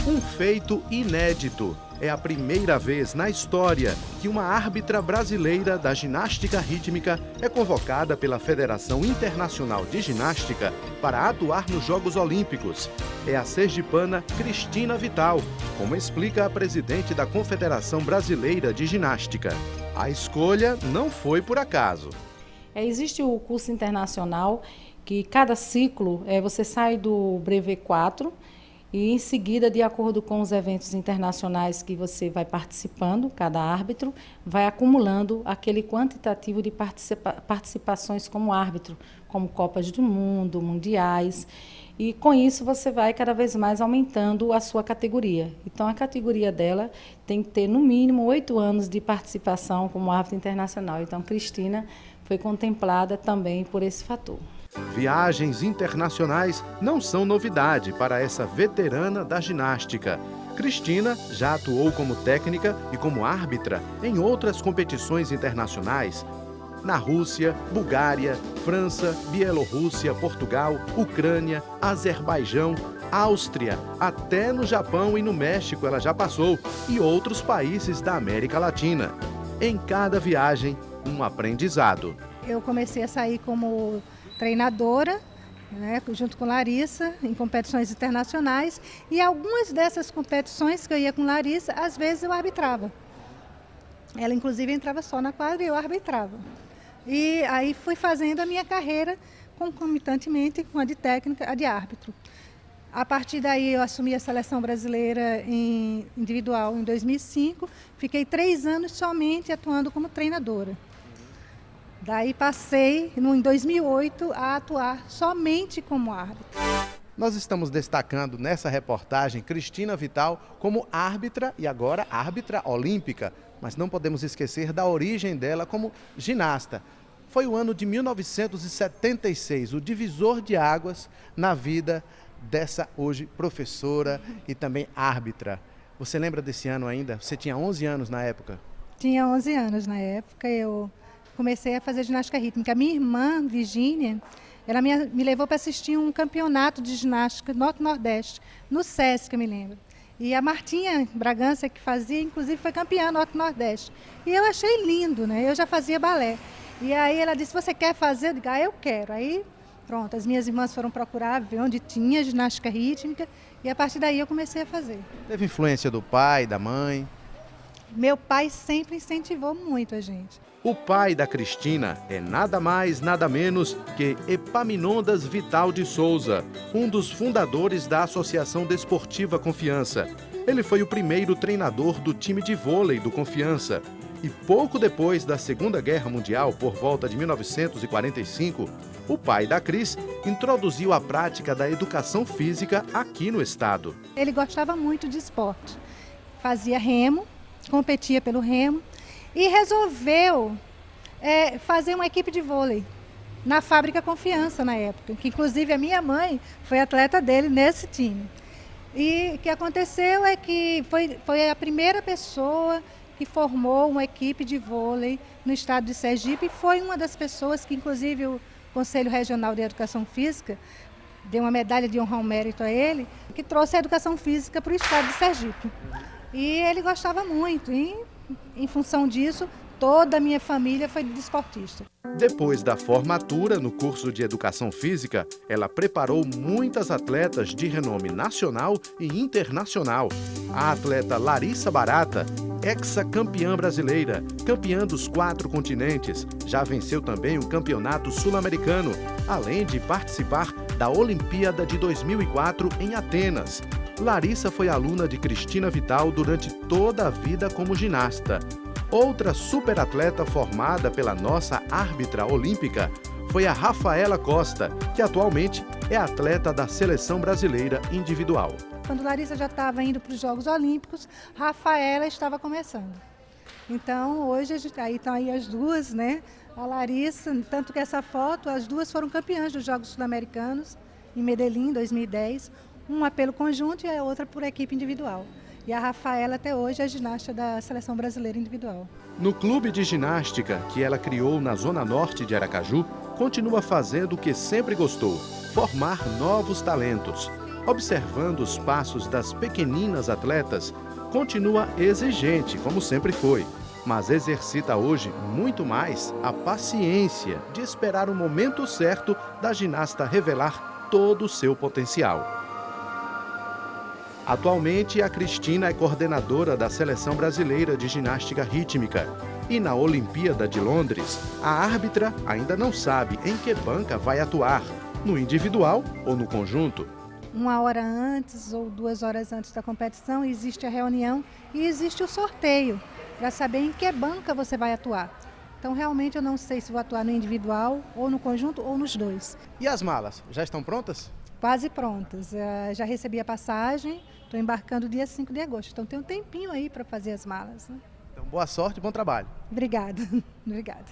Um feito inédito. É a primeira vez na história que uma árbitra brasileira da ginástica rítmica é convocada pela Federação Internacional de Ginástica para atuar nos Jogos Olímpicos. É a sergipana Cristina Vital, como explica a presidente da Confederação Brasileira de Ginástica. A escolha não foi por acaso. Existe o curso internacional que cada ciclo você sai do Brevet 4 e em seguida, de acordo com os eventos internacionais que você vai participando, cada árbitro vai acumulando aquele quantitativo de participações como árbitro, como Copas do Mundo, Mundiais. E com isso você vai cada vez mais aumentando a sua categoria. Então a categoria dela tem que ter no mínimo 8 anos de participação como árbitro internacional. Então Cristina foi contemplada também por esse fator. Viagens internacionais não são novidade para essa veterana da ginástica. Cristina já atuou como técnica e como árbitra em outras competições internacionais, na Rússia, Bulgária, França, Bielorrússia, Portugal, Ucrânia, Azerbaijão, Áustria, até no Japão e no México ela já passou, e outros países da América Latina. Em cada viagem, um aprendizado. Eu comecei a sair como treinadora, junto com Larissa, em competições internacionais, e algumas dessas competições que eu ia com Larissa, às vezes eu arbitrava. Ela, inclusive, entrava só na quadra e eu arbitrava. E aí fui fazendo a minha carreira concomitantemente com a de técnica, a de árbitro. A partir daí eu assumi a seleção brasileira em individual em 2005, fiquei 3 anos somente atuando como treinadora. Daí passei, em 2008, a atuar somente como árbitra. Nós estamos destacando nessa reportagem Cristina Vital como árbitra e agora árbitra olímpica, mas não podemos esquecer da origem dela como ginasta. Foi o ano de 1976, o divisor de águas na vida dessa hoje professora e também árbitra. Você lembra desse ano ainda? Você tinha 11 anos na época? Tinha 11 anos na época, eu comecei a fazer ginástica rítmica. Minha irmã, Virgínia, ela me levou para assistir um campeonato de ginástica Norte-Nordeste, no SESC, eu me lembro. E a Martinha Bragança, que fazia, inclusive foi campeã Norte-Nordeste. E eu achei lindo, né? Eu já fazia balé. E aí ela disse, você quer fazer? Eu digo, eu quero. Aí, pronto, as minhas irmãs foram procurar, ver onde tinha ginástica rítmica, e a partir daí eu comecei a fazer. Teve influência do pai, da mãe? Meu pai sempre incentivou muito a gente. O pai da Cristina é nada mais, nada menos que Epaminondas Vital de Souza, um dos fundadores da Associação Desportiva Confiança. Ele foi o primeiro treinador do time de vôlei do Confiança. E pouco depois da Segunda Guerra Mundial, por volta de 1945, o pai da Cris introduziu a prática da educação física aqui no estado. Ele gostava muito de esporte. Fazia remo, competia pelo remo. E resolveu fazer uma equipe de vôlei na Fábrica Confiança na época, que inclusive a minha mãe foi atleta dele nesse time. E o que aconteceu é que foi a primeira pessoa que formou uma equipe de vôlei no estado de Sergipe, e foi uma das pessoas que inclusive o Conselho Regional de Educação Física deu uma medalha de honra ao mérito a ele, que trouxe a educação física para o estado de Sergipe. E ele gostava muito, e em função disso, toda a minha família foi desportista. Depois da formatura no curso de Educação Física, ela preparou muitas atletas de renome nacional e internacional. A atleta Larissa Barata, ex-campeã brasileira, campeã dos 4 continentes, já venceu também o Campeonato Sul-Americano, além de participar da Olimpíada de 2004 em Atenas. Larissa foi aluna de Cristina Vital durante toda a vida como ginasta. Outra superatleta formada pela nossa árbitra olímpica foi a Rafaela Costa, que atualmente é atleta da Seleção Brasileira Individual. Quando Larissa já estava indo para os Jogos Olímpicos, Rafaela estava começando. Então, hoje aí estão aí as duas, né? A Larissa, tanto que essa foto, as duas foram campeãs dos Jogos Sul-Americanos em Medellín, em 2010. Uma pelo conjunto e a outra por equipe individual. E a Rafaela até hoje é ginasta da Seleção Brasileira Individual. No clube de ginástica que ela criou na zona norte de Aracaju, continua fazendo o que sempre gostou, formar novos talentos. observando os passos das pequeninas atletas, continua exigente, como sempre foi, mas exercita hoje muito mais a paciência de esperar o momento certo da ginasta revelar todo o seu potencial. Atualmente, a Cristina é coordenadora da Seleção Brasileira de Ginástica Rítmica. E na Olimpíada de Londres, a árbitra ainda não sabe em que banca vai atuar, no individual ou no conjunto. 1 hora antes ou 2 horas antes da competição existe a reunião e existe o sorteio para saber em que banca você vai atuar. Então, realmente, eu não sei se vou atuar no individual ou no conjunto ou nos dois. E as malas, já estão prontas? Quase prontas. Já recebi a passagem, estou embarcando dia 5 de agosto. Então, tem um tempinho aí para fazer as malas, né? Então, boa sorte e bom trabalho. Obrigada. Obrigada.